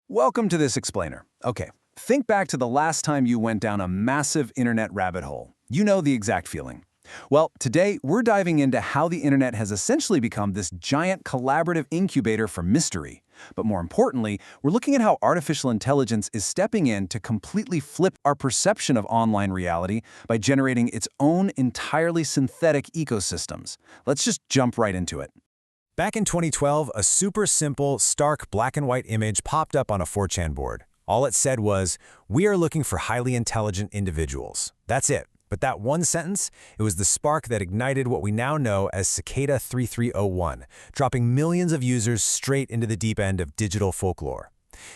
Welcome to this explainer. Okay, think back to the last time you went down a massive internet rabbit hole. You know the exact feeling. Well, today we're diving into how the internet has essentially become this giant collaborative incubator for mystery. But more importantly, we're looking at how artificial intelligence is stepping in to completely flip our perception of online reality by generating its own entirely synthetic ecosystems. Let's just jump right into it. Back in 2012, a super simple, stark black and white image popped up on a 4chan board. All it said was, "We are looking for highly intelligent individuals." That's it. But that one sentence, it was the spark that ignited what we now know as Cicada 3301, dropping millions of users straight into the deep end of digital folklore.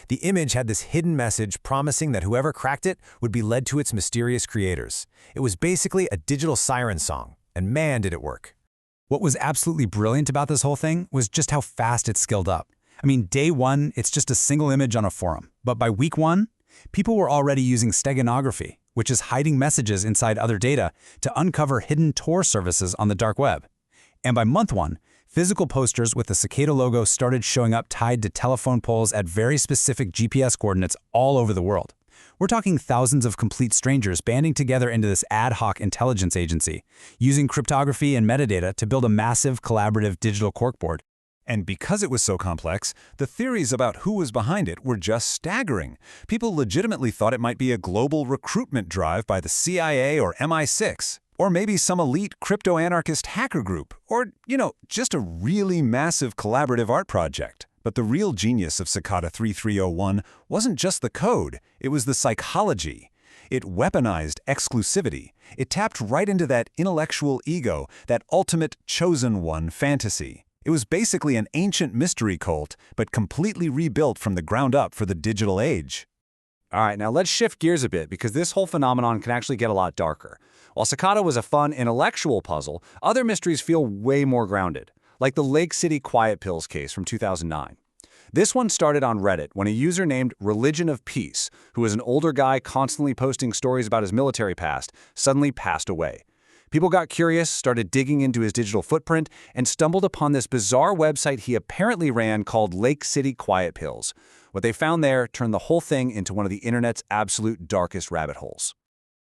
The image had this hidden message promising that whoever cracked it would be led to its mysterious creators. It was basically a digital siren song, and man, did it work. What was absolutely brilliant about this whole thing was just how fast it scaled up. I mean, day one, it's just a single image on a forum. But by week one, people were already using steganography, which is hiding messages inside other data, to uncover hidden Tor services on the dark web. And by month one, physical posters with the Cicada logo started showing up tied to telephone poles at very specific GPS coordinates all over the world. We're talking thousands of complete strangers banding together into this ad hoc intelligence agency, using cryptography and metadata to build a massive collaborative digital corkboard. And because it was so complex, the theories about who was behind it were just staggering. People legitimately thought it might be a global recruitment drive by the CIA or MI6, or maybe some elite crypto-anarchist hacker group, or, just a really massive collaborative art project. But the real genius of Cicada 3301 wasn't just the code, it was the psychology. It weaponized exclusivity. It tapped right into that intellectual ego, that ultimate chosen one fantasy. It was basically an ancient mystery cult, but completely rebuilt from the ground up for the digital age. All right, now let's shift gears a bit because this whole phenomenon can actually get a lot darker. While Cicada was a fun intellectual puzzle, other mysteries feel way more grounded, like the Lake City Quiet Pills case from 2009. This one started on Reddit when a user named Religion of Peace, who was an older guy constantly posting stories about his military past, suddenly passed away. People got curious, started digging into his digital footprint, and stumbled upon this bizarre website he apparently ran called Lake City Quiet Pills. What they found there turned the whole thing into one of the internet's absolute darkest rabbit holes.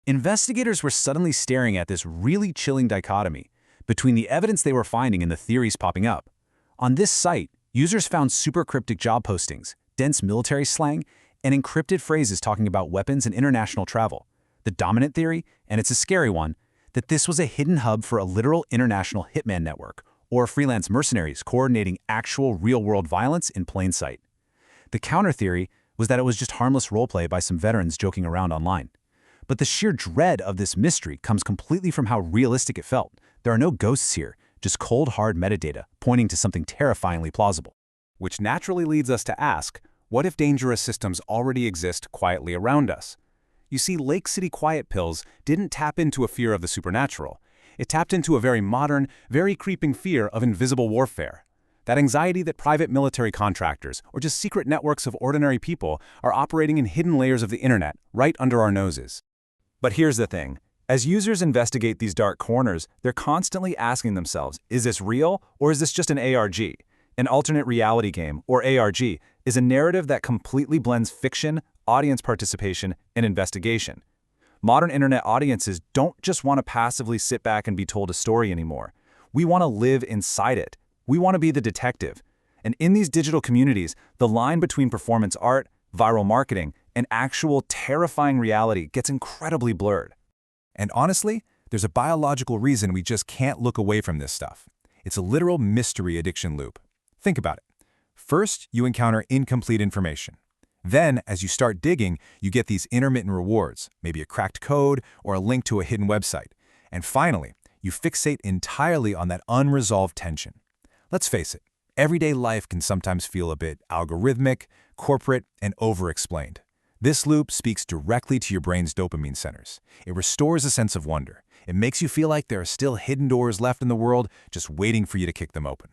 Investigators were suddenly staring at this really chilling dichotomy between the evidence they were finding and the theories popping up. On this site, users found super cryptic job postings, dense military slang, and encrypted phrases talking about weapons and international travel. The dominant theory, and it's a scary one, that this was a hidden hub for a literal international hitman network, or freelance mercenaries coordinating actual real-world violence in plain sight. The counter theory was that it was just harmless roleplay by some veterans joking around online. But the sheer dread of this mystery comes completely from how realistic it felt. There are no ghosts here, just cold, hard metadata pointing to something terrifyingly plausible. Which naturally leads us to ask, what if dangerous systems already exist quietly around us? You see, Lake City Quiet Pills didn't tap into a fear of the supernatural. It tapped into a very modern, very creeping fear of invisible warfare. That anxiety that private military contractors or just secret networks of ordinary people are operating in hidden layers of the internet right under our noses. But here's the thing. As users investigate these dark corners, they're constantly asking themselves, is this real or is this just an ARG? An alternate reality game, or ARG, is a narrative that completely blends fiction, audience participation, and investigation. Modern internet audiences don't just want to passively sit back and be told a story anymore. We want to live inside it. We want to be the detective. And in these digital communities, the line between performance art, viral marketing, and actual terrifying reality gets incredibly blurred. And honestly, there's a biological reason we just can't look away from this stuff. It's a literal mystery addiction loop. Think about it. First, you encounter incomplete information. Then, as you start digging, you get these intermittent rewards, maybe a cracked code or a link to a hidden website. And finally, you fixate entirely on that unresolved tension. Let's face it, everyday life can sometimes feel a bit algorithmic, corporate, and over-explained. This loop speaks directly to your brain's dopamine centers. It restores a sense of wonder. It makes you feel like there are still hidden doors left in the world, just waiting for you to kick them open.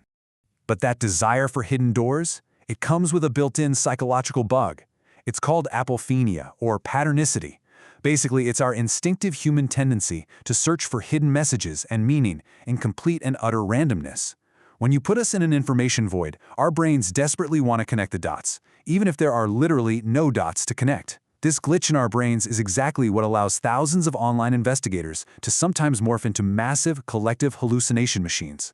But that desire for hidden doors, it comes with a built-in psychological bug. It's called apophenia, or patternicity. Basically, it's our instinctive human tendency to search for hidden messages and meaning in complete and utter randomness. When you put us in an information void, our brains desperately want to connect the dots. even if there are literally no dots to connect. This glitch in our brains is exactly what allows thousands of online investigators to sometimes morph into massive collective hallucination machines.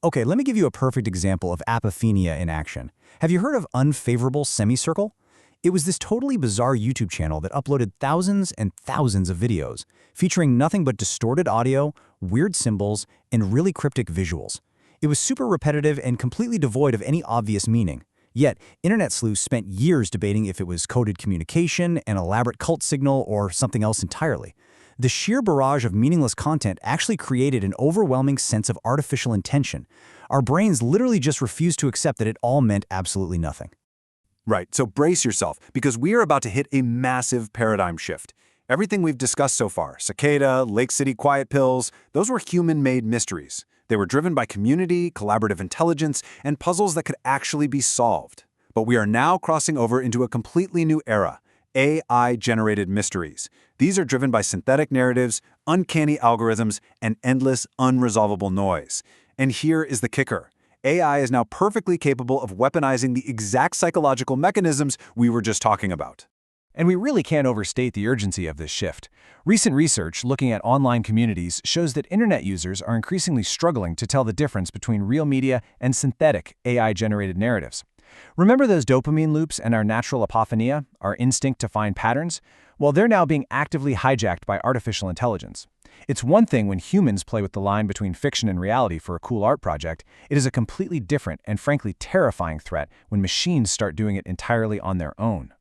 Okay, let me give you a perfect example of apophenia in action. Have you heard of Unfavorable Semicircle? It was this totally bizarre YouTube channel that uploaded thousands and thousands of videos, featuring nothing but distorted audio, weird symbols, and really cryptic visuals. It was super repetitive and completely devoid of any obvious meaning. Yet, internet sleuths spent years debating if it was coded communication, an elaborate cult signal, or something else entirely. The sheer barrage of meaningless content actually created an overwhelming sense of artificial intention. Our brains literally just refused to accept that it all meant absolutely nothing. Right, so brace yourself, because we are about to hit a massive paradigm shift. Everything we've discussed so far, Cicada, Lake City Quiet Pills, those were human-made mysteries. They were driven by community, collaborative intelligence, and puzzles that could actually be solved. But we are now crossing over into a completely new era, AI-generated mysteries. These are driven by synthetic narratives, uncanny algorithms, and endless, unresolvable noise. And here is the kicker. AI is now perfectly capable of weaponizing the exact psychological mechanisms we were just talking about. And we really can't overstate the urgency of this shift. Recent research looking at online communities shows that internet users are increasingly struggling to tell the difference between real media and synthetic AI-generated narratives. Remember those dopamine loops and our natural apophenia, our instinct to find patterns? Well, they're now being actively hijacked by artificial intelligence. It's one thing when humans play with the line between fiction and reality for a cool art project. It is a completely different and frankly terrifying threat when machines start doing it entirely on their own.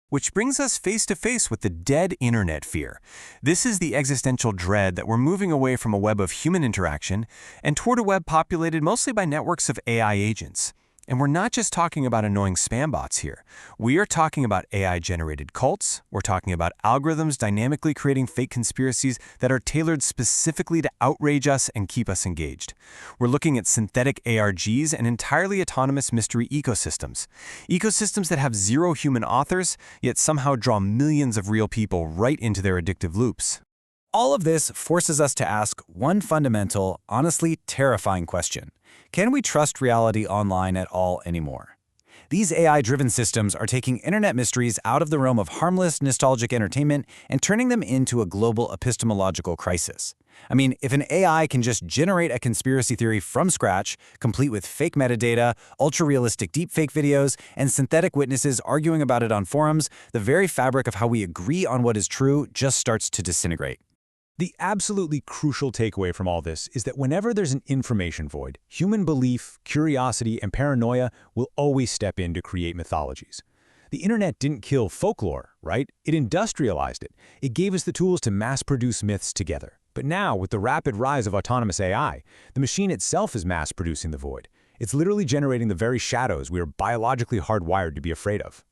Which brings us face to face with the dead internet fear. This is the existential dread that we're moving away from a web of human interaction and toward a web populated mostly by networks of AI agents. And we're not just talking about annoying spam bots here. We are talking about AI-generated cults. We're talking about algorithms dynamically creating fake conspiracies that are tailored specifically to outrage us and keep us engaged. We're looking at synthetic ARGs and entirely autonomous mystery ecosystems. Ecosystems that have zero human authors, yet somehow draw millions of real people right into their addictive loops. All of this forces us to ask one fundamental, honestly terrifying question. Can we trust reality online at all anymore? These AI-driven systems are taking internet mysteries out of the realm of harmless, nostalgic entertainment and turning them into a global epistemological crisis. I mean, if an AI can just generate a conspiracy theory from scratch, complete with fake metadata, ultra-realistic deepfake videos, and synthetic witnesses arguing about it on forums, the very fabric of how we agree on what is true just starts to disintegrate. The absolutely crucial takeaway from all this is that whenever there's an information void, human belief, curiosity, and paranoia will always step in to create mythologies. The internet didn't kill folklore, right? It industrialized it. It gave us the tools to mass-produce myths together. But now, with the rapid rise of autonomous AI, the machine itself is mass-producing the void. It's literally generating the very shadows we are biologically hardwired to be afraid of.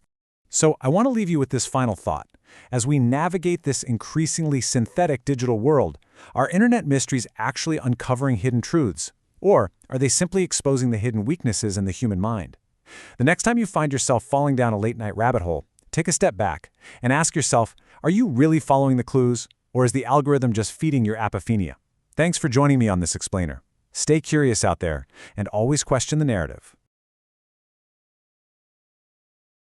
So I want to leave you with this final thought. As we navigate this increasingly synthetic digital world, are internet mysteries actually uncovering hidden truths? Or are they simply exposing the hidden weaknesses in the human mind? The next time you find yourself falling down a late-night rabbit hole, take a step back and ask yourself, are you really following the clues, or is the algorithm just feeding your apophenia? Thanks for joining me on this explainer. Stay curious out there, and always question the narrative.